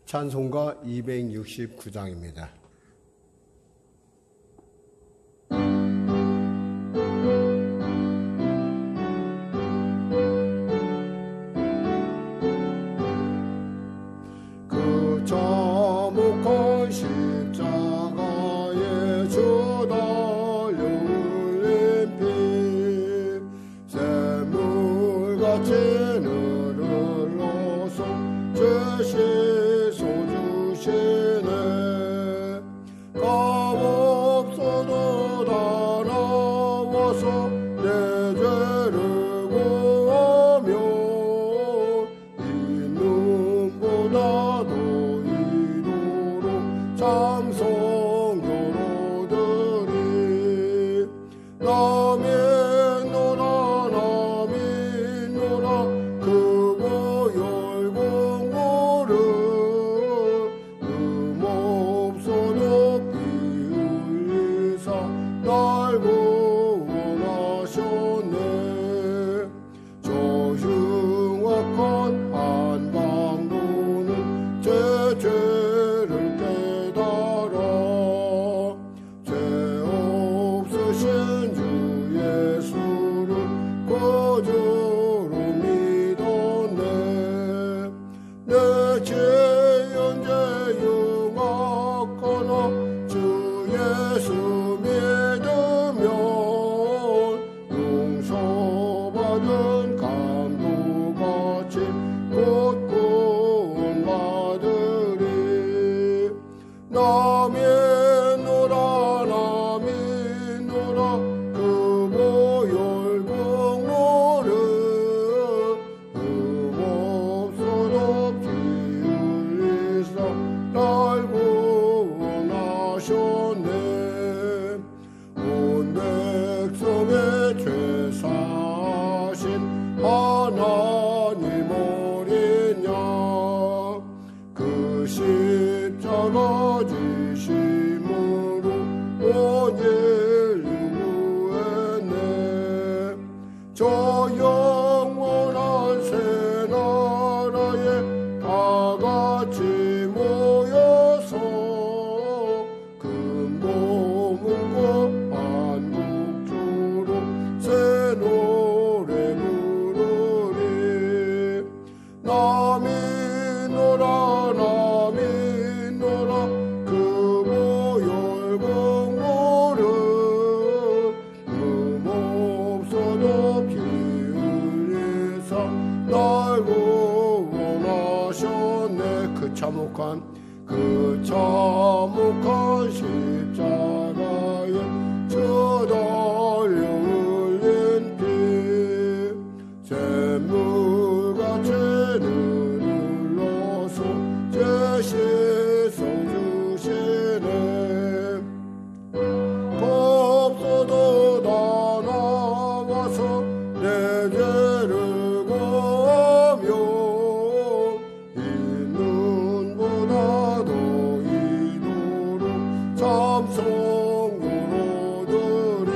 찬송가 269장입니다. 그 자목한 십자가에 주 달려 흘린 피 샘물같이 늘 흘러서 제 시소 주시네. 값없어도 다 나와서 내 죄를 구하며 이 눈보다도 이도록 참송교로들이 남인노라 남인노라 그거 열공고를 없어도 피 흘리사 날 구원하셨네. 조흉악한 한방도는 제 죄를 깨달아 죄 없으신 주 예수를 구주로 믿었네. 내 죄연제 흉악하나 주 예수 믿으면 용서받은 감독같이 곧 구원받으리. 남인노라 남인노라 그 보혈공로를 없어도 피 흘리사 날 구원하셨네. 온 백성의 죄 사신 하나님 어린 양 그 십자가 지심으로 온 인류 구했네. 저 영원한 새 나라에 다 같이 모여서 큰 몸과 한국주로 새 노래 부르리. 남인노라 남인노라 그 보혈공로를 없어도 피 흘리사 날 구원하셨네. 그 참혹한 십자가에 주 달려 흘린 피 샘물같이 늘 흘러서 제 시소 주시네. 없어도 다 나와서 내 죄를 구하며 이 눈보다도 이도록 참송구로들이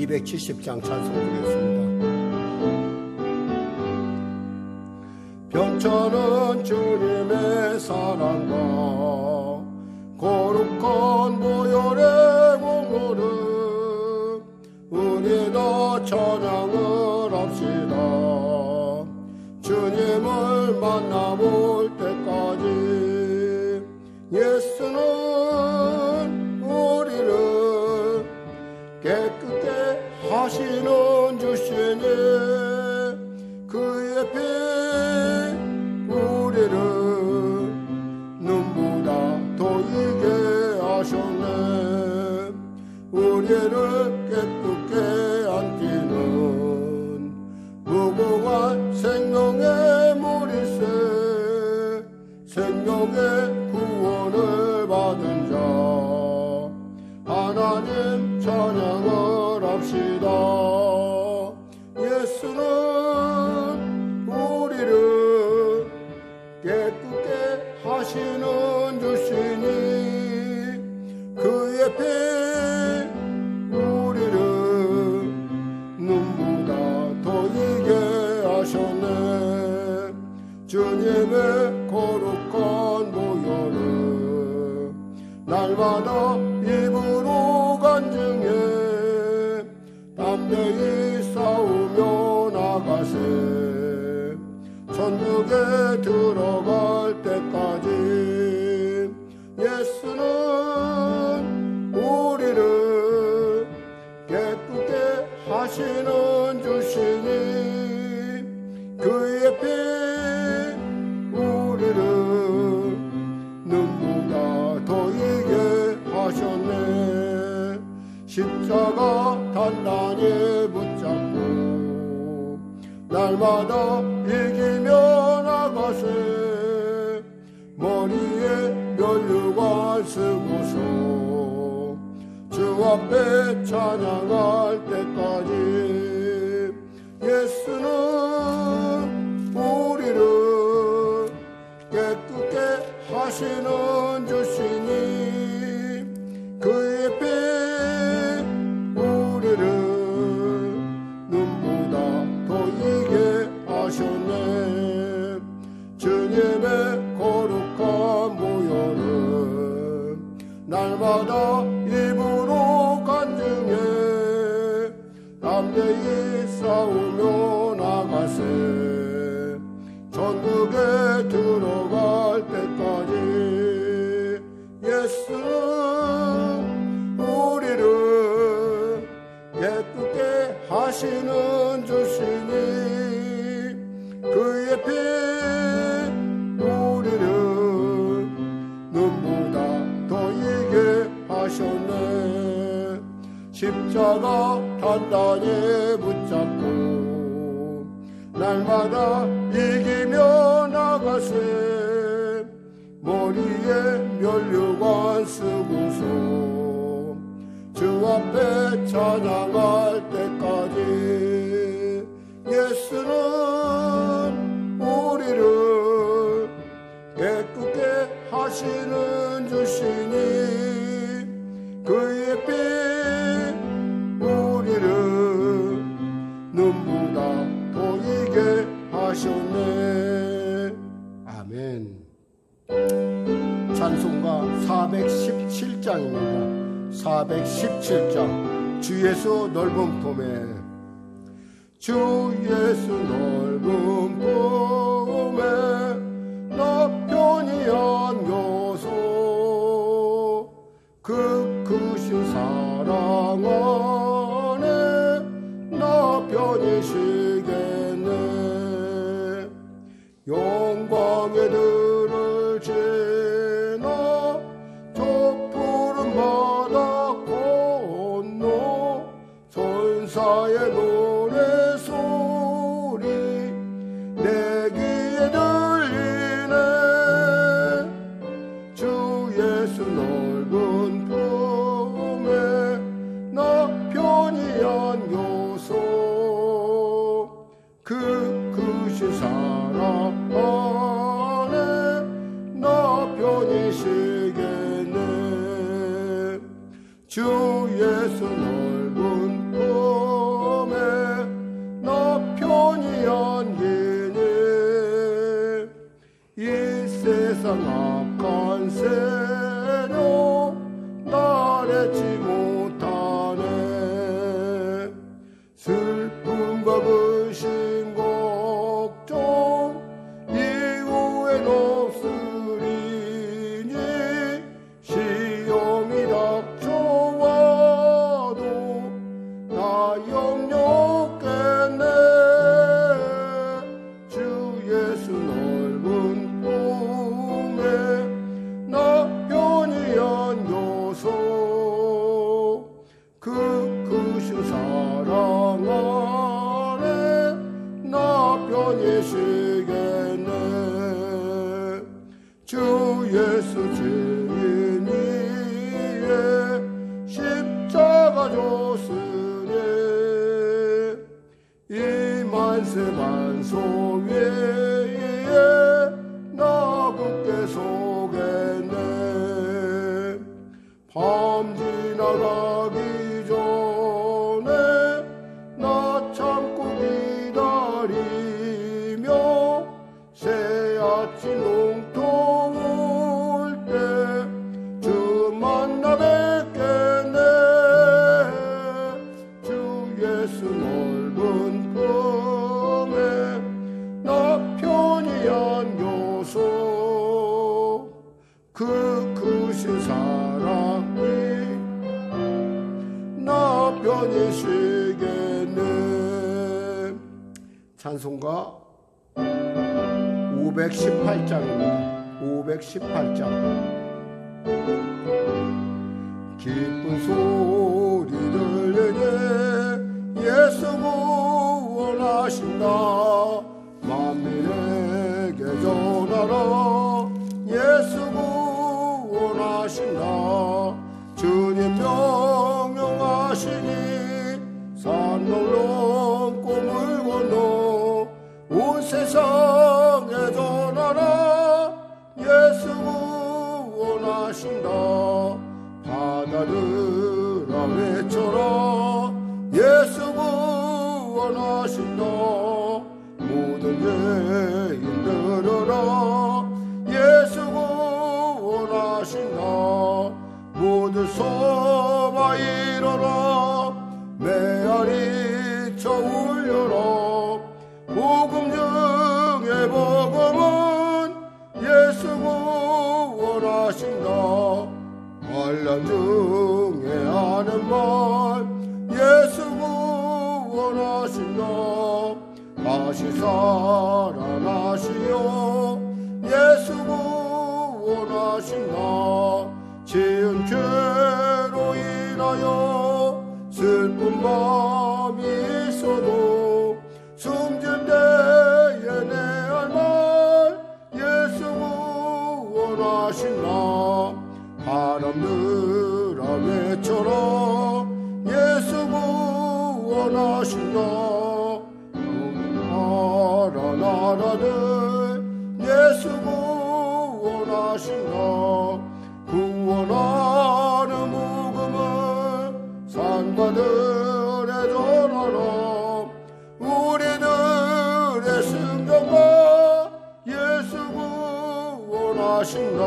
270장 찬송 드리겠습니다. 변천은 주님의 사랑과 거룩한 보혈의 공로를 우리도 찬양을 합시다. 주님을 만나볼 때까지 예수는 우리를 깨끗게 하시는 주시니 그의 피 우리를 눈보다 더이게 하셨네. 우리를 깨끗게 안기는 무궁한 생명의 물이세. 생명의 구원을 받은 자 하나님 찬양을 합시다. 예수는 우리를 깨끗게 하시는 주시니 그의 피 우리를 눈보다 더이게 하셨네. 주님의 거룩한 보혈을 날마다 입으로 간증해 담대히 싸우며 나가세. 천국에 들어갈 때까지 예수는 우리를 깨끗게 하시는 주시니 그의 피 우리를 눈보다 더이게 하셨네. 십자가 단단히 붙잡고 날마다 이기며 나가세. 머리에 면류관 쓰고서 주 앞에 찬양할 때까지 예수는 우리를 깨끗게 하시는 주시니 그의 피 우리를 눈보다 더이게 하셨네. 주님의 거룩한 보혈을 날마다 입으로 간증해 담대히 싸우며 나가세. 천국에 들어갈 때까지 예수는 우리를 깨끗게 하시는 주시니 그의 피 우리를 눈보다 더이게 하셨네. 십자가 단단히 붙잡고 날마다 이기며 나가세. 머리에 면류관 쓰고서 주 앞에 찬양할 때까지 예수는 우리를 깨끗게 하시는 주시니 그의 피 우리를 눈보다 더이게 하셨네. 아멘. 찬송가 417장입니다. 417장 주 예수 넓은 품에. 주 예수 넓은 품에 나 편히 안겨서 그 크신 사랑 안에 나 편히 쉬겠네. 영광의 들을 지나 저 푸른 바다 건너 선사의 노래소리 내 귀에 들리네. 주 예수 넓은 품에 나 편히 안겨서 그 크신 사랑 안에 나 편히 쉬겠네. 주 예수 넓은 품에 세상 악한 세력 나래지 못하네. 슬픔과 근심 걱정 이후엔 없으리니 시험이 닥쳐와도 나 염려없겠네. 주 예수 넓은 품에 나 편히 안겨서 그 크신 사랑 안에 나 편히 쉬겠네. 주 예수 죄인 위에 십자가 졌으니 이 만세 만소 위에 나 굳게 서겠네. 밤 지나가기 전에 나 참고 기다리며 새 아침 농토 올 때 주 만나 뵙겠네. 주 예수 넓은 품에 나 편히 안겨서 그 크신 사랑이 나 편히 쉬겠네. 찬송가 518장입니다. 518장. 기쁜 소리 들리네 예수 구원하신다. 만민에게 전하라 예수 구원하신다. 주님 명령하시니 산 넘고 물 건너 온 세상에 전하라 예수 구원하신다. 바다들아 외쳐라 예수 구원하신다. 모든 죄인 들으라 예수 구원하신다. 모두 서봐 일어나 메아리 쳐 울려라. 복음 중에 복음은 예수 구원하신다. 환난 중에 하는 말 예수 구원하신다. 다시 살아나시오 예수 구원하신다. 지은 죄로 인하여 슬픈 밤이 있어도 숨질 때에 내 할 말 예수 구원하신다. 바람들아 외쳐라 예수 구원하신다. 나라 나라들 예수 구원하신다. 구원하는 복음을 산과들에 전하라. 우리들의 승정과 예수 구원하신다.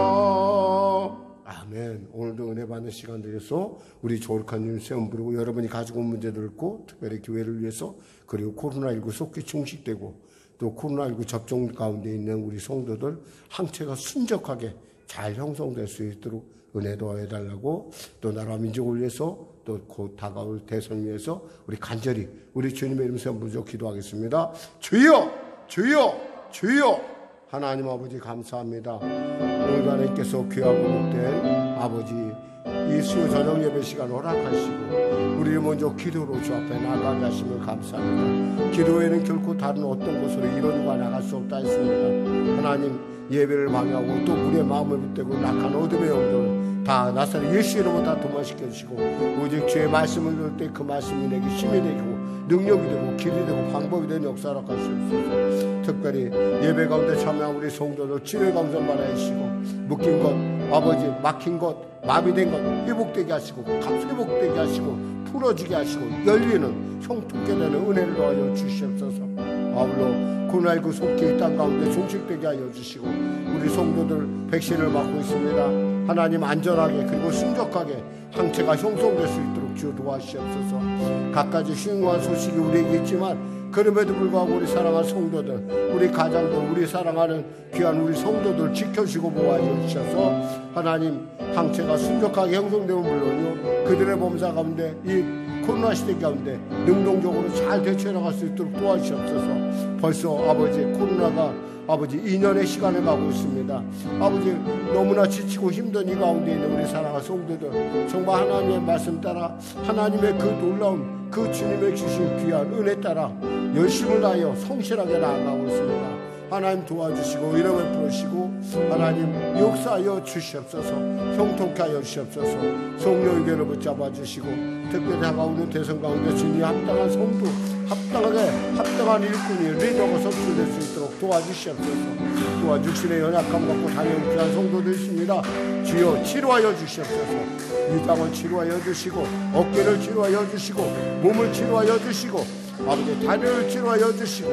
아멘. 오늘도 은혜 받는 시간 되어서 우리 조력한 일 세움 부르고 여러분이 가지고 온 문제들 읽고 특별히 교회를 위해서 그리고 코로나19 속기 충식되고 또 코로나19 접종 가운데 있는 우리 성도들 항체가 순적하게 잘 형성될 수 있도록 은혜 도와달라고 또 나라 민족을 위해서 또 곧 다가올 대선을 위해서 우리 간절히 우리 주님의 이름 세움 부르짖어 기도하겠습니다. 주여 주여 주여. 하나님 아버지 감사합니다. 오늘 하나님께서 귀하고 복된 아버지 이 수요 저녁 예배 시간 허락하시고 우리를 먼저 기도로 주 앞에 나가게 하심을 감사합니다. 기도에는 결코 다른 어떤 곳으로 이론과 나갈 수 없다 했습니다. 하나님 예배를 방해하고 또 우리의 마음을 붙들고 낙한 어둠의 영들 다 나사렛 예수 이름으로 다 도망시켜 주시고 오직 주의 말씀을 들을 때 그 말씀이 내게 힘이 되고 능력이 되고 길이 되고 방법이 되는 역사를 하시옵소서. 특별히 예배 가운데 참여한 우리 성도들 치료의 감사 받아주시고 묶인 것 아버지 막힌 것 마비된 것 회복되게 하시고 회복되게 하시고 풀어지게 하시고 열리는 형통케 되는 은혜를 더하여 주시옵소서. 아울러 코로나19 속히 이 땅 가운데 종식되게 하여 주시고 우리 성도들 백신을 맞고 있습니다. 하나님 안전하게 그리고 순적하게 항체가 형성될 수 있도록 주여 도와주시옵소서. 각가지 흉흉한 소식이 우리에게 있지만 그럼에도 불구하고 우리 사랑하는 성도들, 우리 가장들, 우리 사랑하는 귀한 우리 성도들 지켜주시고 보호하여 주셔서 하나님 항체가 순적하게 형성되면 물론요 그들의 범사 가운데 이 코로나 시대 가운데 능동적으로 잘 대처해 나갈 수 있도록 도와주시옵소서. 벌써 아버지 코로나가 아버지 2년의 시간을 가고 있습니다. 아버지 너무나 지치고 힘든 이 가운데 있는 우리 사랑하는 성도들 정말 하나님의 말씀 따라 하나님의 그 놀라운 그 주님의 주신 귀한 은혜 따라 열심을 다하여 성실하게 나아가고 있습니다. 하나님 도와주시고 이름을 부르시고 하나님 역사하여 주시옵소서. 형통케 하여 주시옵소서. 성령의 교회를 붙잡아 주시고 특별히 다가오는 대선 가운데 주님이 합당한 성도 합당한 일꾼이 리더가 선출될 수 있도록 도와주시옵소서. 또한 육신의 연약함 갖고 당연히 귀한 성도도 있습니다. 주여 치료하여 주시옵소서. 이 땅을 치료하여 주시고 어깨를 치료하여 주시고 몸을 치료하여 주시고 아버지 다리를 치료하여 주시고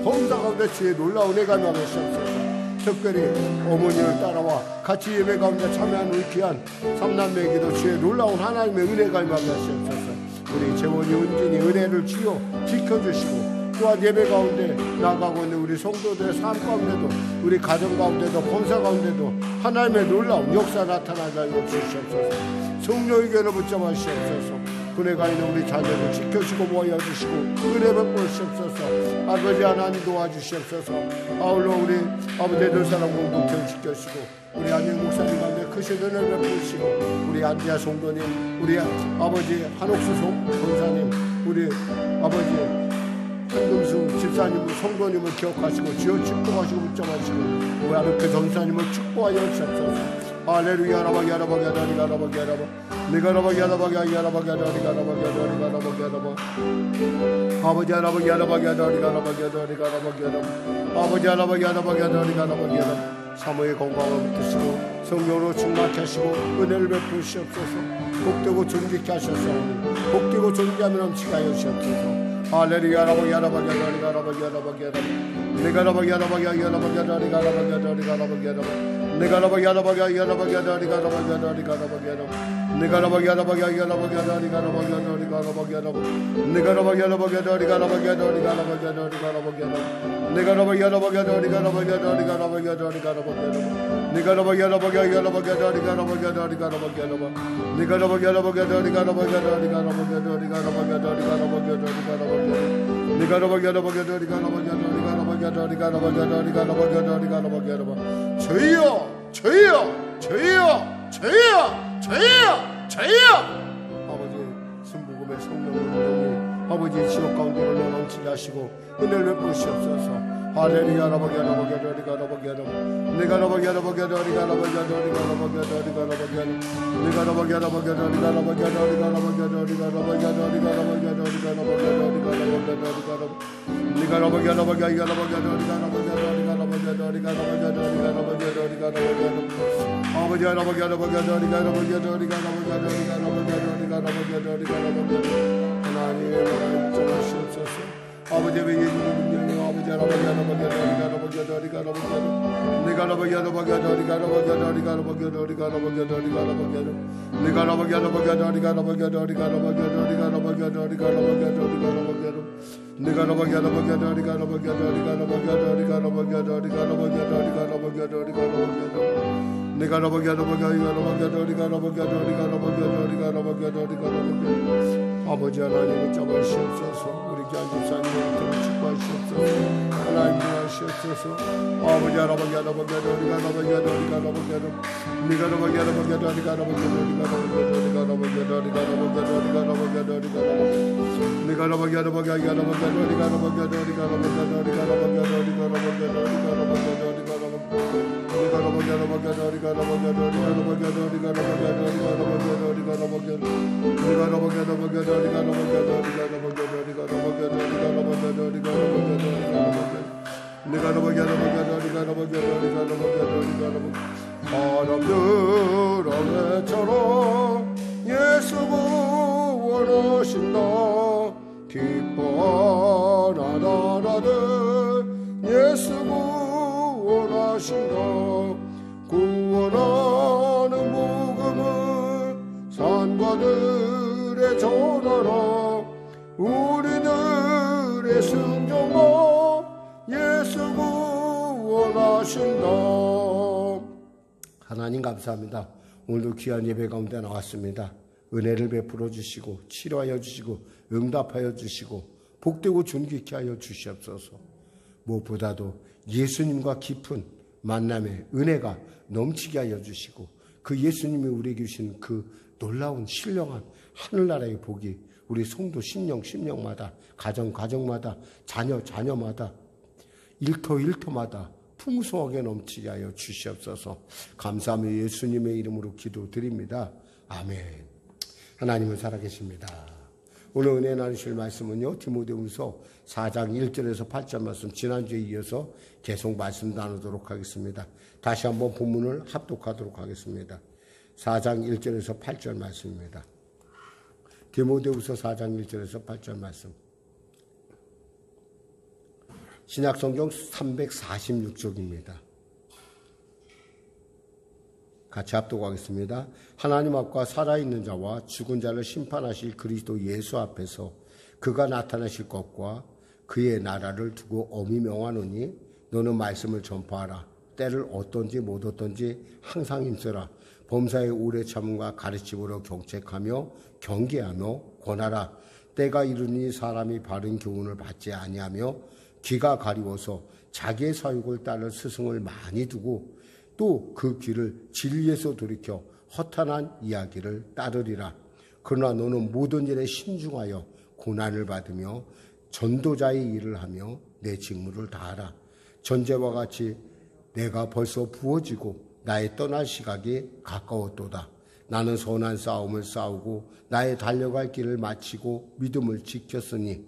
범사 가운데 주의 놀라운 은혜가 나오시옵소서. 특별히 어머니를 따라와 같이 예배 가운데 참여한 우리 귀한 삼남매에게도 주의 놀라운 하나님의 은혜가 임하시옵소서. 우리 재원이 은진이 은혜를 주여 지켜주시고 또한 예배 가운데 나가고 있는 우리 성도들의 삶 가운데도 우리 가정 가운데도 본사 가운데도 하나님의 놀라운 역사 나타나게 하여 주시옵소서. 성령의 교회를 붙잡아 주시옵소서. 은혜가 있는 우리 자녀를 지켜주시고 모여 주시고 은혜 베풀어 주시옵소서. 아버지 하나님 도와주시옵소서. 아울러 우리 아버지 늘 사랑 공동체를 지켜주시고 우리 안녕 목사님 가운데 크신 은혜를 베푸시고 우리 안디아 성도님 우리 아버지 한옥수 권사님 우리 아버지 한금수 집사님을 성도님을 기억하시고 주여 축복하시고 붙잡아주시고 우리 아버지 전사님을 축복하여 주시옵소서. 할렐루야 라바기 라바기 라바기 라바기 라바 네가 라바기 라바기 라바기 라바기 라바기 라바기 라바 아버지 라바기 라바기 라바기 라바기 라바기 라바 아버지 라바기 라바기 라바기 라바기 라바 사모의 건강을 붙으시고 성령으로 충만케 하시고 은혜를 베푸시옵소서. 복되고 존귀케 하셨사오니 복되고 존귀하며 넘치게 하여 주시옵소서. 할렐루야 라바기 라바기 라바기 라바기 라바기 라바 네가 라바기 라바기 라바기 라바기 라바기 라바기 라바 네가 라바기 라바기 라바기 라바기 라바기 라바기 라바 네가 라바기 라바기 라바기 라바기 라바기 라바기 라바 네가 라바기 라바기 라바기 라바기 라바기 라바기 라바 네가 라바기 라바기 라바기 라바기 라바기 라바기 라바 네가 라바기 라바기 라바기 라바기 라바기 라바기 라바 네가 라바기 라바기 라바기 라바기 라바기 라바기 네가 라바기 라바기 라바기 저희여 저희여 저희여 저희여 저희여 저희여 아버지 순복음의 성령을 아버지 지옥 가운데 흘러 넘치게 하시고 은혜를 베푸시옵소서. 할렐루야 라바기 라바기 라바기 라바기 라바 네가 라바기 라바기 라바기 라바기 라바기 라바기 라바기 네가 라바기 라바기 라바기 라바기 라바기 라바기 라바기 네가 라바기 라바기 아버지 라바기 하나님의 말을 전하시옵소서. 아버지의 예수님 능력이 아버지 라바기 네가 라바기 라바기 네가 라바기 네가 라바기 아버지 하나님을 잡아주시옵소서. 우리 귀한 집사님을 축복하시옵소서. 하나님 도와주시옵소서. 아버지 하나님 바람처럼 예수 구원하시 하나님 감사합니다. 오늘도 귀한 예배 가운데 나왔습니다. 은혜를 베풀어 주시고 치료하여 주시고 응답하여 주시고 복되고 존귀케 하여 주시옵소서. 무엇보다도 예수님과 깊은 만남의 은혜가 넘치게 하여 주시고 그 예수님이 우리에게 주신 그 놀라운 신령한 하늘나라의 복이 우리 성도 심령마다 가정마다 자녀마다 일터마다 풍성하게 넘치게 하여 주시옵소서. 감사하며 예수님의 이름으로 기도드립니다. 아멘. 하나님은 살아계십니다. 오늘 은혜 나누실 말씀은요, 디모데후서 4장 1절에서 8절 말씀, 지난주에 이어서 계속 말씀 나누도록 하겠습니다. 다시 한번 본문을 합독하도록 하겠습니다. 4장 1절에서 8절 말씀입니다. 디모데후서 4장 1절에서 8절 말씀. 신약성경 346쪽입니다. 같이 합독하겠습니다. 하나님 앞과 살아있는 자와 죽은 자를 심판하실 그리스도 예수 앞에서 그가 나타나실 것과 그의 나라를 두고 엄히 명하노니 너는 말씀을 전파하라. 때를 어떤지 못 어떤지 항상 힘써라. 범사의 오래 참음과 가르침으로 경책하며 경계하며 권하라. 때가 이르니 사람이 바른 교훈을 받지 아니하며 귀가 가리워서 자기의 사욕을 따를 스승을 많이 두고 또 그 귀를 진리에서 돌이켜 허탄한 이야기를 따르리라. 그러나 너는 모든 일에 신중하여 고난을 받으며 전도자의 일을 하며 내 직무를 다하라. 전제와 같이 내가 벌써 부어지고 나의 떠날 시각이 가까웠도다. 나는 선한 싸움을 싸우고 나의 달려갈 길을 마치고 믿음을 지켰으니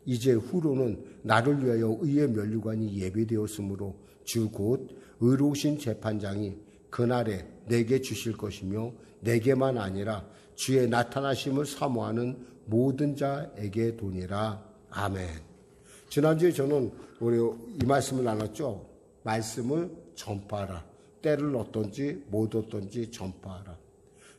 이제 후로는 나를 위하여 의의 면류관이 예비되었으므로 주 곧 의로우신 재판장이 그날에 내게 주실 것이며 내게만 아니라 주의 나타나심을 사모하는 모든 자에게 도니라. 아멘. 지난주에 저는 우리 이 말씀을 나눴죠. 말씀을 전파하라. 때를 어떤지 못 어떤지 전파하라.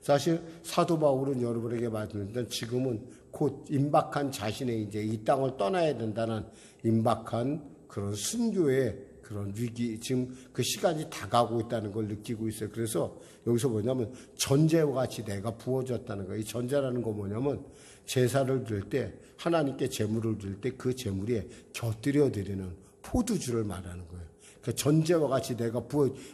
사실 사도 바울은 여러분에게 말씀드렸던 지금은 곧 임박한 자신의 이제 이 땅을 떠나야 된다는 임박한 그런 순교의 그런 위기, 지금 그 시간이 다가오고 있다는 걸 느끼고 있어요. 그래서 여기서 뭐냐면 전제와 같이 내가 부어졌다는 거예요. 이 전제라는 거 뭐냐면 제사를 드릴 때 하나님께 제물을 드릴 때 그 제물에 곁들여 드리는 포도주를 말하는 거예요. 그러니까 전제와 같이 내가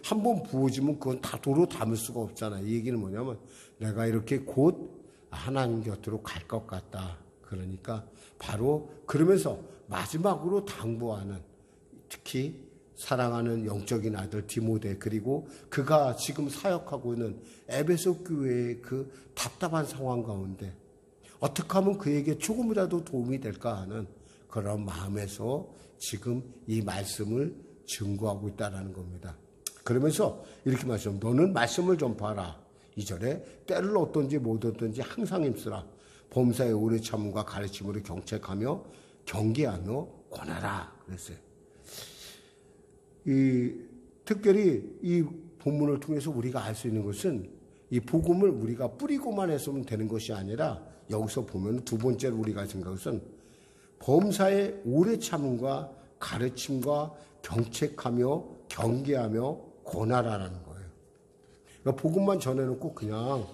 한 번 부어지면 그건 다 도로 담을 수가 없잖아요. 이 얘기는 뭐냐면 내가 이렇게 곧 하나님 곁으로 갈 것 같다. 그러니까 바로 그러면서 마지막으로 당부하는 특히 사랑하는 영적인 아들 디모데 그리고 그가 지금 사역하고 있는 에베소 교회의 그 답답한 상황 가운데 어떻게 하면 그에게 조금이라도 도움이 될까 하는 그런 마음에서 지금 이 말씀을 증거하고 있다는 겁니다. 그러면서 이렇게 말씀합니다. 너는 말씀을 전파하라. 2절에 때를 어떤지 못 어떤지 항상 힘쓰라. 범사의 오래 참음과 가르침으로 경책하며 경계하며 권하라. 그랬어요. 특별히 이 본문을 통해서 우리가 알 수 있는 것은 이 복음을 우리가 뿌리고만 했으면 되는 것이 아니라 여기서 보면 두 번째로 우리가 생각한 것은 범사의 오래 참음과 가르침과 경책하며 경계하며 권하라는 거예요. 그러니까 복음만 전해놓고 그냥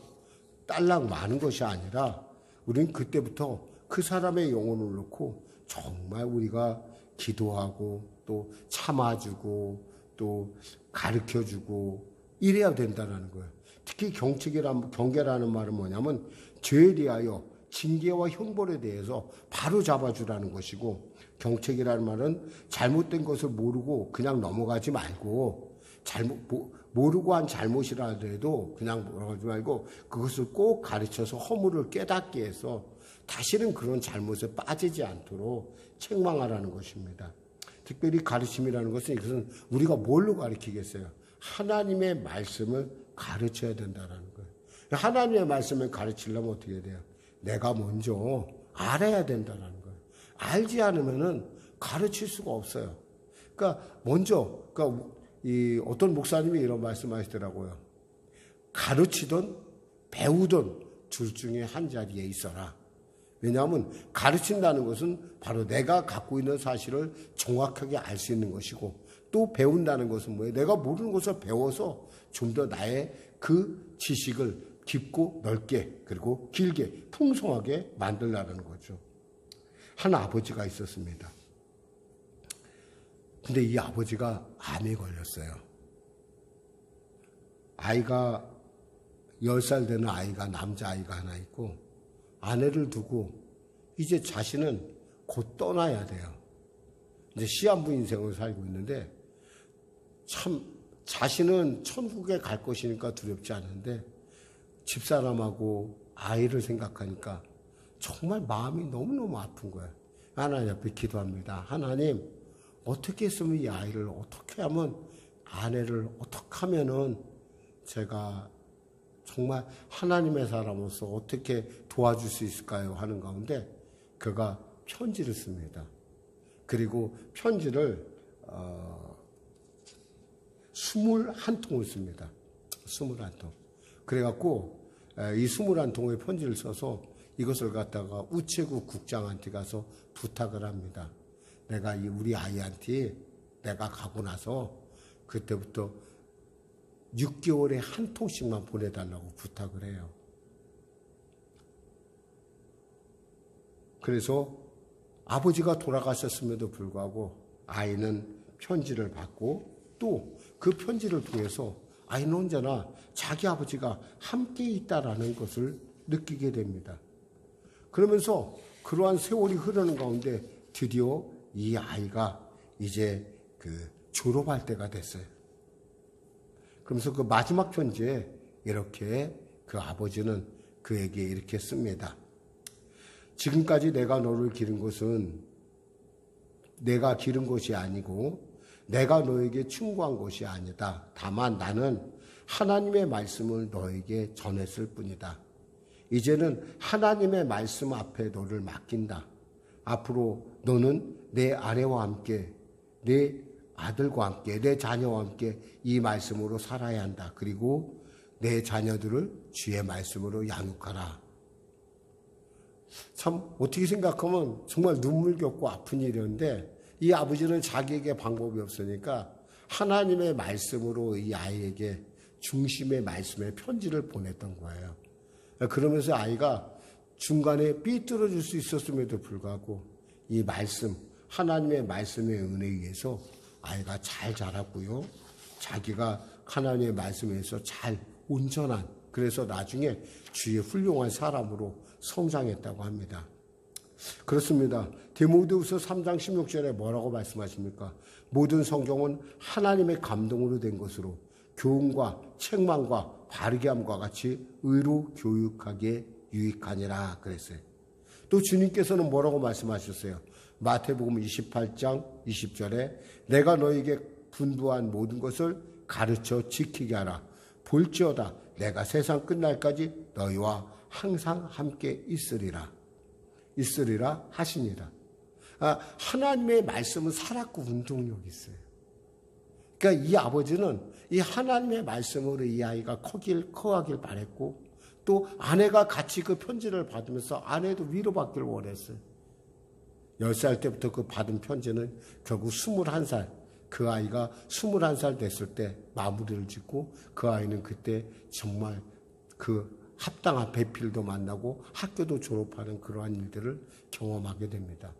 딸랑 마는 것이 아니라 우리는 그때부터 그 사람의 영혼을 놓고 정말 우리가 기도하고 또 참아주고 또 가르쳐주고 이래야 된다는 거예요. 특히 경계라는 말은 뭐냐면 죄에 대하여 징계와 형벌에 대해서 바로 잡아주라는 것이고 경책이라는 말은 잘못된 것을 모르고 그냥 넘어가지 말고 모르고 한 잘못이라 하더라도 그냥 넘어가지 말고 그것을 꼭 가르쳐서 허물을 깨닫게 해서 다시는 그런 잘못에 빠지지 않도록 책망하라는 것입니다. 특별히 가르침이라는 것은 이것은 우리가 뭘로 가르치겠어요? 하나님의 말씀을 가르쳐야 된다는 거예요. 하나님의 말씀을 가르치려면 어떻게 돼요? 내가 먼저 알아야 된다는 거예요. 알지 않으면은 가르칠 수가 없어요. 그러니까 이 어떤 목사님이 이런 말씀하시더라고요. 가르치든 배우든 둘 중에 한 자리에 있어라. 왜냐하면 가르친다는 것은 바로 내가 갖고 있는 사실을 정확하게 알 수 있는 것이고 또 배운다는 것은 뭐예요? 내가 모르는 것을 배워서 좀 더 나의 그 지식을 깊고 넓게 그리고 길게 풍성하게 만들라는 거죠. 한 아버지가 있었습니다. 근데 이 아버지가 암에 걸렸어요. 아이가 10살 되는 아이가 남자아이가 하나 있고 아내를 두고 이제 자신은 곧 떠나야 돼요. 이제 시한부 인생을 살고 있는데 참 자신은 천국에 갈 것이니까 두렵지 않은데 집사람하고 아이를 생각하니까 정말 마음이 너무너무 아픈 거예요. 하나님 앞에 기도합니다. 하나님, 어떻게 했으면 이 아이를 어떻게 하면 아내를 어떻게 하면은 제가 정말 하나님의 사람으로서 어떻게 도와줄 수 있을까요? 하는 가운데 그가 편지를 씁니다. 그리고 편지를 21통을 씁니다. 21통. 그래갖고 이 21통의 편지를 써서 이것을 갖다가 우체국 국장한테 가서 부탁을 합니다. 내가 우리 아이한테 내가 가고 나서 그때부터 6개월에 한 통씩만 보내달라고 부탁을 해요. 그래서 아버지가 돌아가셨음에도 불구하고 아이는 편지를 받고 또 그 편지를 통해서 아이는 언제나 자기 아버지가 함께 있다라는 것을 느끼게 됩니다. 그러면서 그러한 세월이 흐르는 가운데 드디어 이 아이가 이제 졸업할 때가 됐어요. 그러면서 그 마지막 편지에 이렇게 그 아버지는 그에게 이렇게 씁니다. 지금까지 내가 너를 기른 것은 내가 기른 것이 아니고 내가 너에게 충고한 것이 아니다. 다만 나는 하나님의 말씀을 너에게 전했을 뿐이다. 이제는 하나님의 말씀 앞에 너를 맡긴다. 앞으로 너는 내 아내와 함께, 내 아들과 함께, 내 자녀와 함께 이 말씀으로 살아야 한다. 그리고 내 자녀들을 주의 말씀으로 양육하라. 참 어떻게 생각하면 정말 눈물겹고 아픈 일이었는데 이 아버지는 자기에게 방법이 없으니까 하나님의 말씀으로 이 아이에게 중심의 말씀의 편지를 보냈던 거예요. 그러면서 아이가 중간에 삐뚤어질 수 있었음에도 불구하고 이 말씀, 하나님의 말씀의 은혜에 의해서 아이가 잘 자랐고요. 자기가 하나님의 말씀에 의해서 잘 온전한, 그래서 나중에 주의 훌륭한 사람으로 성장했다고 합니다. 그렇습니다. 디모데후서 3장 16절에 뭐라고 말씀하십니까? 모든 성경은 하나님의 감동으로 된 것으로 교훈과 책망과 바르게 함과 같이 의로 교육하기에 유익하니라 그랬어요. 또 주님께서는 뭐라고 말씀하셨어요? 마태복음 28장 20절에 내가 너에게 분부한 모든 것을 가르쳐 지키게 하라. 볼지어다 내가 세상 끝날까지 너희와 항상 함께 있으리라 하시니라. 하나님의 말씀은 살았고 운동력이 있어요. 그러니까 이 아버지는 이 하나님의 말씀으로 이 아이가 커가길 바랬고 또 아내가 같이 그 편지를 받으면서 아내도 위로받기를 원했어요. 10살 때부터 그 받은 편지는 결국 21살, 그 아이가 21살 됐을 때 마무리를 짓고 그 아이는 그때 정말 그 합당한 배필도 만나고 학교도 졸업하는 그러한 일들을 경험하게 됩니다.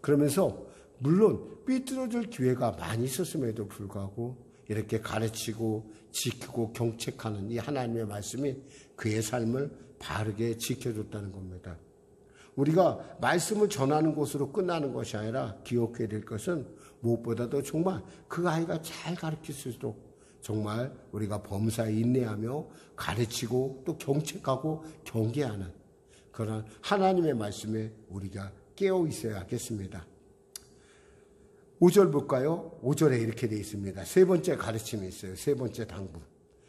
그러면서 물론 삐뚤어질 기회가 많이 있었음에도 불구하고 이렇게 가르치고 지키고 경책하는 이 하나님의 말씀이 그의 삶을 바르게 지켜줬다는 겁니다. 우리가 말씀을 전하는 것으로 끝나는 것이 아니라 기억해야 될 것은 무엇보다도 정말 그 아이가 잘 가르칠 수 있도록 정말 우리가 범사에 인내하며 가르치고 또 경책하고 경계하는 그런 하나님의 말씀에 우리가 깨어 있어야겠습니다. 5절 볼까요? 5절에 이렇게 되어 있습니다. 세 번째 가르침이 있어요. 세 번째 당부.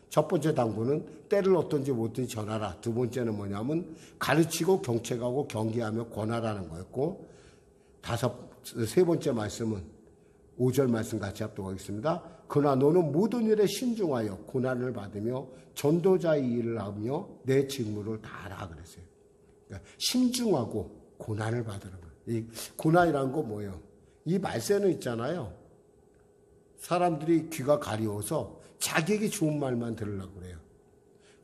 첫 번째 당부는 때를 어떤지 못든지 전하라. 두 번째는 뭐냐면 가르치고 경책하고 경계하며 권하라는 거였고 세 번째 말씀은 5절 말씀 같이 합독 하겠습니다. 그러나 너는 모든 일에 신중하여 고난을 받으며 전도자의 일을 하며 내 직무를 다하라 그랬어요. 그러니까 신중하고 고난을 받으는 거예요. 이 고난이라는 거 뭐예요? 이 말세는 있잖아요. 사람들이 귀가 가려워서 자기에게 좋은 말만 들으려고 그래요.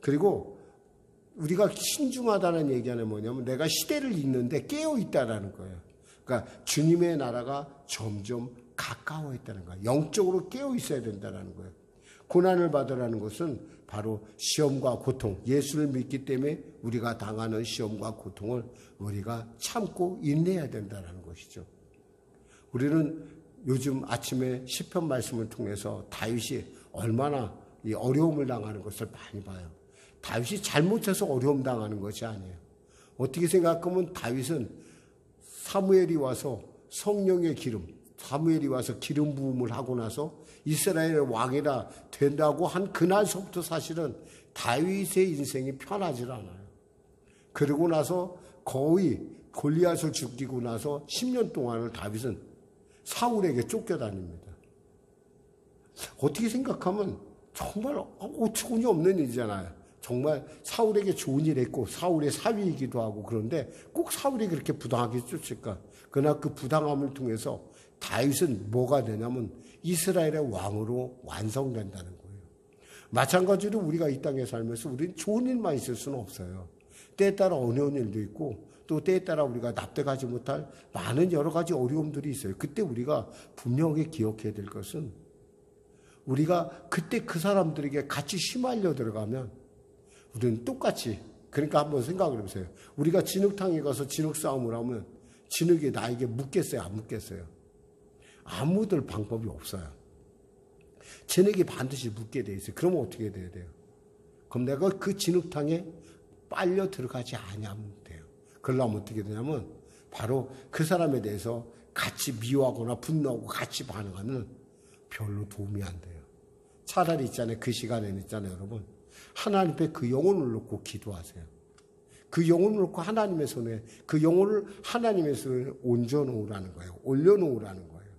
그리고 우리가 신중하다는 얘기는 뭐냐면 내가 시대를 읽는데 깨어있다라는 거예요. 그러니까 주님의 나라가 점점 가까워있다는 거예요. 영적으로 깨어있어야 된다는 거예요. 고난을 받으라는 것은 바로 시험과 고통, 예수를 믿기 때문에 우리가 당하는 시험과 고통을 우리가 참고 인내해야 된다는 것이죠. 우리는 요즘 아침에 시편 말씀을 통해서 다윗이 얼마나 이 어려움을 당하는 것을 많이 봐요. 다윗이 잘못해서 어려움 당하는 것이 아니에요. 어떻게 생각하면 다윗은 사무엘이 와서 성령의 기름, 사무엘이 와서 기름 부음을 하고 나서 이스라엘의 왕이라 된다고 한 그날서부터 사실은 다윗의 인생이 편하질 않아요. 그러고 나서 거의 골리앗을 죽이고 나서 10년 동안을 다윗은 사울에게 쫓겨다닙니다. 어떻게 생각하면 정말 어처구니 없는 일이잖아요. 정말 사울에게 좋은 일 했고 사울의 사위이기도 하고 그런데 꼭 사울이 그렇게 부당하게 쫓을까? 그러나 그 부당함을 통해서 다윗은 뭐가 되냐면 이스라엘의 왕으로 완성된다는 거예요. 마찬가지로 우리가 이 땅에 살면서 우리는 좋은 일만 있을 수는 없어요. 때에 따라 어려운 일도 있고 또 때에 따라 우리가 납득하지 못할 많은 여러 가지 어려움들이 있어요. 그때 우리가 분명히 기억해야 될 것은 우리가 그때 그 사람들에게 같이 휘말려 들어가면 우리는 똑같이, 그러니까 한번 생각을 해보세요. 우리가 진흙탕에 가서 진흙 싸움을 하면 진흙이 나에게 묻겠어요? 안 묻겠어요? 안 묻을 방법이 없어요. 진흙이 반드시 묻게 돼 있어요. 그러면 어떻게 돼야 돼요? 그럼 내가 그 진흙탕에 빨려 들어가지 않으면 돼요. 그러려면 어떻게 되냐면 바로 그 사람에 대해서 같이 미워하거나 분노하고 같이 반응하면 별로 도움이 안 돼요. 차라리 있잖아요. 그 시간에는 있잖아요, 여러분. 하나님 앞에 그 영혼을 놓고 기도하세요. 그 영혼을 놓고 하나님의 손에, 그 영혼을 하나님의 손에 얹어놓으라는 거예요. 올려놓으라는 거예요.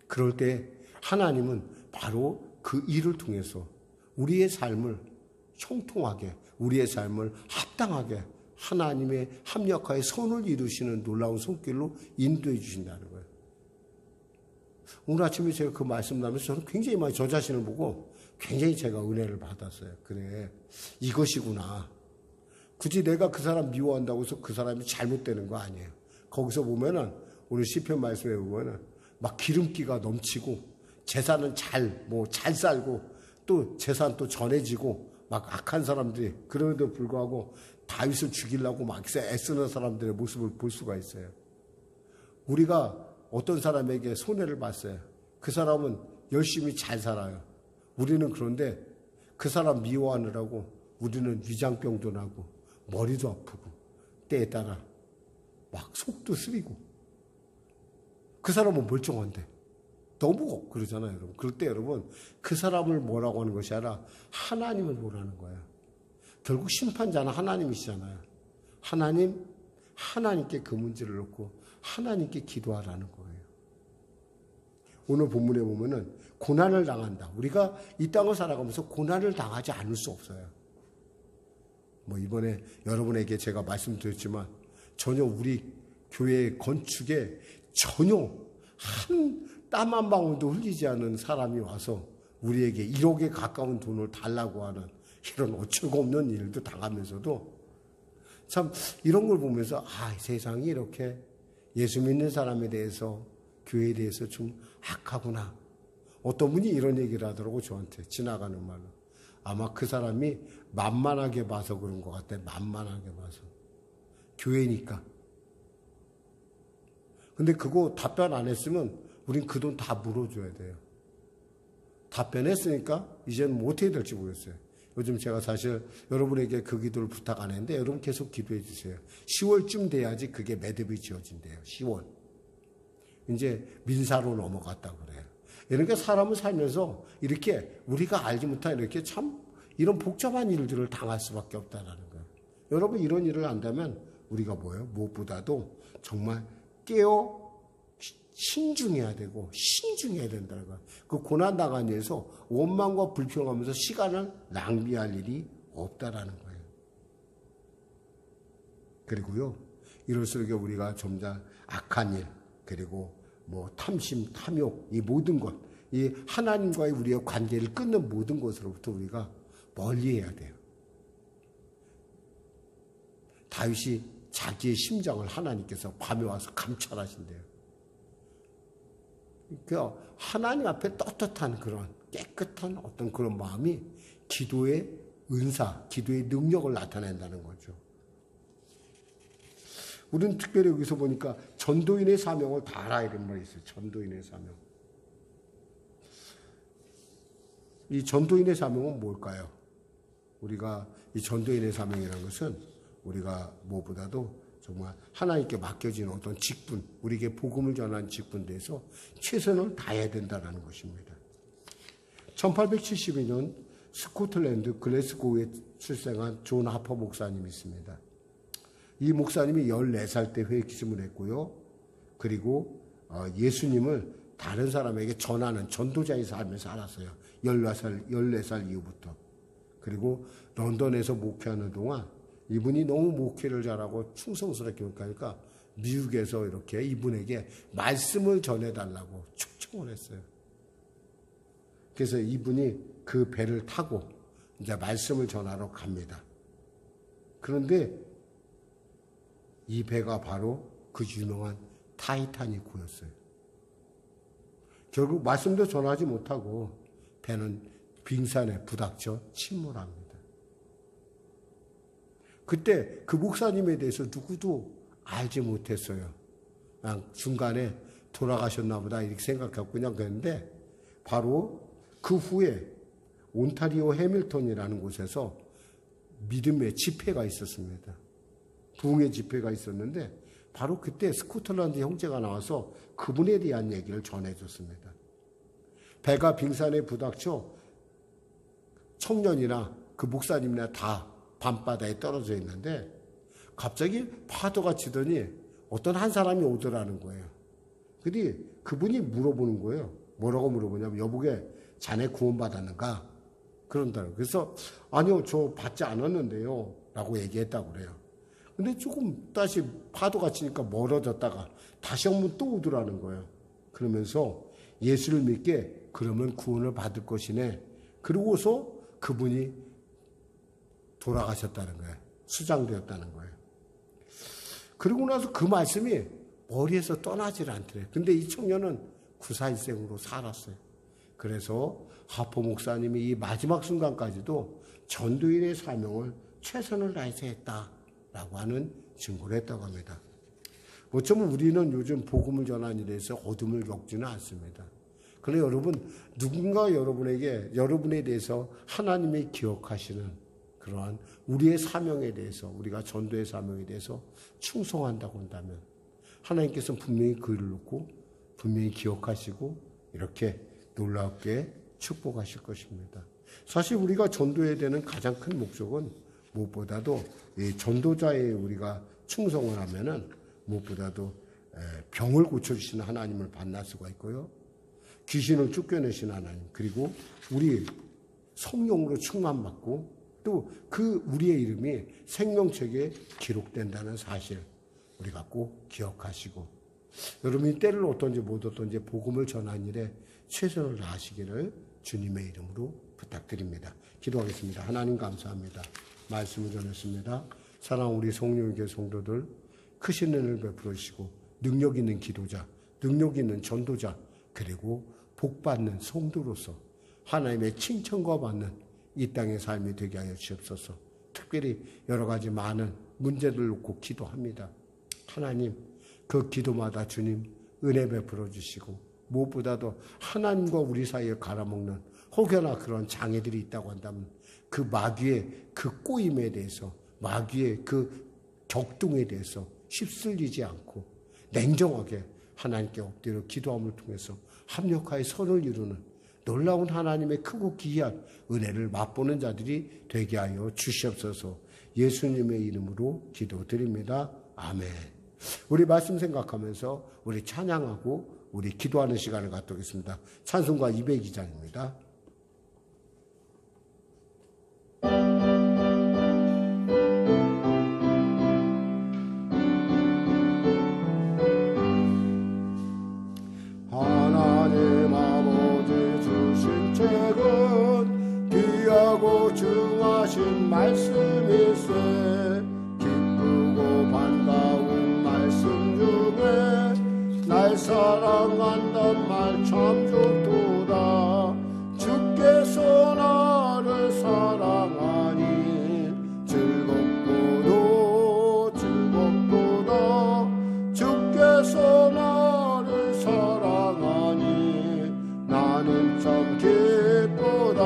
그럴 때 하나님은 바로 그 일을 통해서 우리의 삶을 형통하게, 우리의 삶을 합당하게 하나님의 합력하에 선을 이루시는 놀라운 손길로 인도해 주신다는 거예요. 오늘 아침에 제가 그 말씀 나면서 저는 굉장히 많이 저 자신을 보고 굉장히 제가 은혜를 받았어요. 그래, 이것이구나. 굳이 내가 그 사람 미워한다고 해서 그 사람이 잘못되는 거 아니에요. 거기서 보면은 오늘 시편 말씀에 보면은 막 기름기가 넘치고 재산은 잘 살고 또 재산 또 전해지고 막 악한 사람들이 그럼에도 불구하고 다윗을 죽이려고 막 애쓰는 사람들의 모습을 볼 수가 있어요. 우리가 어떤 사람에게 손해를 봤어요. 그 사람은 열심히 잘 살아요. 우리는 그런데 그 사람 미워하느라고 우리는 위장병도 나고 머리도 아프고 때에 따라 막 속도 쓰리고 그 사람은 멀쩡한데 너무 그러잖아요, 여러분. 그럴 때 여러분 그 사람을 뭐라고 하는 것이 아니라 하나님을 보라는 거예요. 결국 심판자는 하나님이시잖아요. 하나님께 그 문제를 놓고 하나님께 기도하라는 거예요. 오늘 본문에 보면은 고난을 당한다. 우리가 이 땅을 살아가면서 고난을 당하지 않을 수 없어요. 이번에 여러분에게 제가 말씀드렸지만 전혀 우리 교회 건축에 전혀 땀 한 방울도 흘리지 않은 사람이 와서 우리에게 1억에 가까운 돈을 달라고 하는 이런 어처구 없는 일도 당하면서도 참 이런 걸 보면서 세상이 이렇게 예수 믿는 사람에 대해서 교회에 대해서 좀 악하구나. 어떤 분이 이런 얘기를 하더라고 저한테 지나가는 말로. 아마 그 사람이 만만하게 봐서 그런 것 같아. 만만하게 봐서. 교회니까. 근데 그거 답변 안 했으면 우린 그 돈 다 물어줘야 돼요. 답변했으니까 이제는 뭐 어떻게 될지 모르겠어요. 요즘 제가 사실 여러분에게 그 기도를 부탁 안 했는데 여러분 계속 기도해 주세요. 10월쯤 돼야지 그게 매듭이 지어진대요. 10월. 이제 민사로 넘어갔다고 그래요. 그러니까 사람을 살면서 이렇게 우리가 알지 못한 이렇게 참 이런 복잡한 일들을 당할 수밖에 없다라는 거예요. 여러분 이런 일을 안다면 우리가 뭐예요? 무엇보다도 정말 신중해야 되고 신중해야 된다는 거예요. 그 고난당한 일에서 원망과 불평하면서 시간을 낭비할 일이 없다라는 거예요. 그리고요, 이럴수록 우리가 점점 악한 일, 그리고 뭐 탐심, 탐욕, 이 모든 것, 이 하나님과의 우리의 관계를 끊는 모든 것으로부터 우리가 멀리해야 돼요. 다윗이 자기의 심정을 하나님께서 밤에 와서 감찰하신대요. 그러니까 하나님 앞에 떳떳한 그런 깨끗한 어떤 그런 마음이 기도의 은사, 기도의 능력을 나타낸다는 거죠. 우리는 특별히 여기서 보니까 전도인의 사명을 다 알아야 되는 말이 있어요. 전도인의 사명. 이 전도인의 사명은 뭘까요? 우리가 이 전도인의 사명이라는 것은 우리가 무엇보다도 정말 하나님께 맡겨진 어떤 직분, 우리에게 복음을 전하는 직분에 대해서 최선을 다해야 된다는 것입니다. 1872년 스코틀랜드 글래스고에 출생한 존 하퍼 목사님이 있습니다. 이 목사님이 14살 때 회개심을 했고요. 그리고 예수님을 다른 사람에게 전하는 전도자의 삶을 살았어요. 14살 이후부터. 그리고 런던에서 목회하는 동안 이분이 너무 목회를 잘하고 충성스럽게 목회하니까 미국에서 이렇게 이분에게 말씀을 전해달라고 초청을 했어요. 그래서 이분이 그 배를 타고 이제 말씀을 전하러 갑니다. 그런데 이 배가 바로 그 유명한 타이타닉호였어요. 결국 말씀도 전하지 못하고 배는 빙산에 부닥쳐 침몰합니다. 그때 그 목사님에 대해서 누구도 알지 못했어요. 그냥 중간에 돌아가셨나 보다 이렇게 생각하고 그냥 그랬는데 바로 그 후에 온타리오 해밀턴이라는 곳에서 믿음의 집회가 있었습니다. 부흥의 집회가 있었는데 바로 그때 스코틀랜드 형제가 나와서 그분에 대한 얘기를 전해줬습니다. 배가 빙산에 부닥쳐 청년이나 그 목사님이나 다 밤바다에 떨어져 있는데 갑자기 파도가 치더니 어떤 한 사람이 오더라는 거예요. 근데 그분이 물어보는 거예요. 뭐라고 물어보냐면 여보게 자네 구원받았는가? 그런다고. 그래서 아니요 저 받지 않았는데요 라고 얘기했다고 그래요. 근데 조금 다시 파도가 치니까 멀어졌다가 다시 한번 또 오더라는 거예요. 그러면서 예수를 믿게 그러면 구원을 받을 것이네. 그러고서 그분이 돌아가셨다는 거예요. 수장되었다는 거예요. 그러고 나서 그 말씀이 머리에서 떠나질 않더래요. 근데 이 청년은 구사일생으로 살았어요. 그래서 하포 목사님이 이 마지막 순간까지도 전도인의 사명을 최선을 다해서 했다라고 하는 증거를 했다고 합니다. 어쩌면 우리는 요즘 복음을 전하는 일에서 어둠을 겪지는 않습니다. 그러나 여러분, 누군가 여러분에 대해서 하나님이 기억하시는 그러한 우리의 사명에 대해서, 우리가 전도의 사명에 대해서 충성한다고 한다면 하나님께서는 분명히 글을 놓고 분명히 기억하시고 이렇게 놀랍게 축복하실 것입니다. 사실 우리가 전도해야 되는 가장 큰 목적은 무엇보다도 이 전도자에 우리가 충성을 하면은 무엇보다도 병을 고쳐주시는 하나님을 만날 수가 있고요. 귀신을 쫓겨내시는 하나님, 그리고 우리 성령으로 충만받고 또 그 우리의 이름이 생명책에 기록된다는 사실 우리가 꼭 기억하시고 여러분이 때를 어떤지 못 어떤지 복음을 전하는 일에 최선을 다하시기를 주님의 이름으로 부탁드립니다. 기도하겠습니다. 하나님 감사합니다. 말씀을 전했습니다. 사랑하는 우리 성령교회 성도들 크신 은혜를 베풀어 주시고 능력 있는 기도자, 능력 있는 전도자, 그리고 복받는 성도로서 하나님의 칭찬과 받는 이 땅의 삶이 되게 하여 주옵소서. 특별히 여러 가지 많은 문제들을 놓고 기도합니다. 하나님, 그 기도마다 주님 은혜 베풀어 주시고 무엇보다도 하나님과 우리 사이에 갈아먹는 혹여나 그런 장애들이 있다고 한다면 그 마귀의 그 꼬임에 대해서, 마귀의 그 격동에 대해서 휩쓸리지 않고 냉정하게 하나님께 엎드려 기도함을 통해서 합력하여 선을 이루는 놀라운 하나님의 크고 기이한 은혜를 맛보는 자들이 되게 하여 주시옵소서. 예수님의 이름으로 기도드립니다. 아멘. 우리 말씀 생각하면서 우리 찬양하고 우리 기도하는 시간을 갖도록겠습니다. 찬송가 202장입니다. 하신 말씀일세. 기쁘고 반가운 말씀 중에 날 사랑한단 말 참 좋도다. 주께서 나를 사랑하니 즐겁고도 즐겁도다. 주께서 나를 사랑하니 나는 참 기쁘다.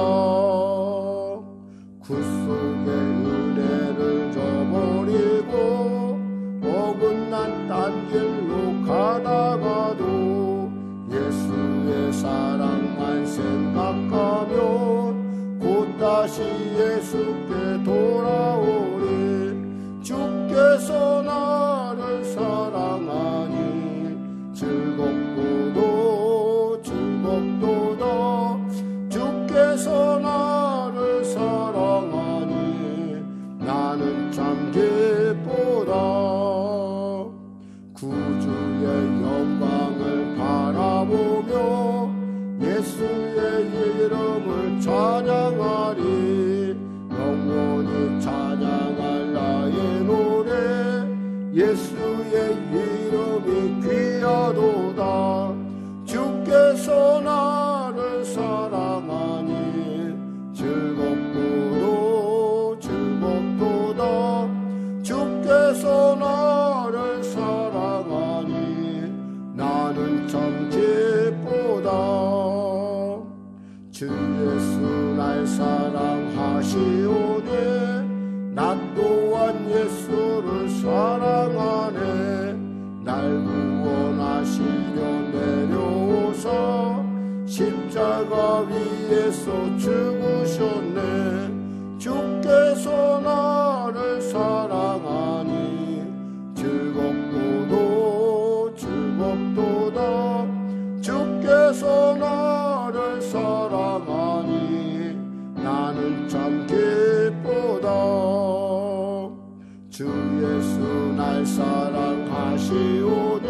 구 속에 은혜를 저버리고 어긋난 딴 길로 가다가도 예수의 사랑만 생각하면 곧 다시 예수께 돌아오리. 주께서 나를 사랑하니 즐겁고도 즐겁도다. 주께서 나를 사랑하니 나는 참 기쁘다. 구주의 영광을 바라보며 예수의 이름을 찬양하리. 영원히 찬양할 나의 노래 예수의 이름이 귀하도다. 주께서 나를 사랑하니 즐겁고도 즐겁도다. 주께서 나를 사랑하니 나는 참 기쁘다. 주 예수 날 사랑하시오니 나 또한 예수를 사랑하네. 날 구원하시려 내려오사 십자가 위에서 죽으셨네. 주께서 나를 사랑하니 즐겁고도 즐겁도다. 주께서 나를 사랑하니 나는 참 기쁘다. 주 예수 날 사랑하시오니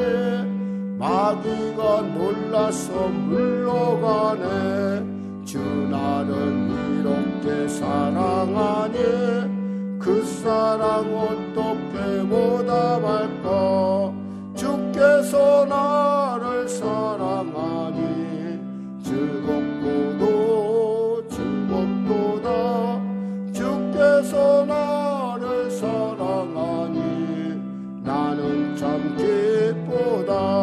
마귀가 놀라서 물러가네. 주 나를 이렇게 사랑하니 그 사랑 어떻게 보답할까. 주께서 나를 사랑하니 즐겁고도 즐겁도다. 주께서 나를 사랑하니 나는 참 기쁘다.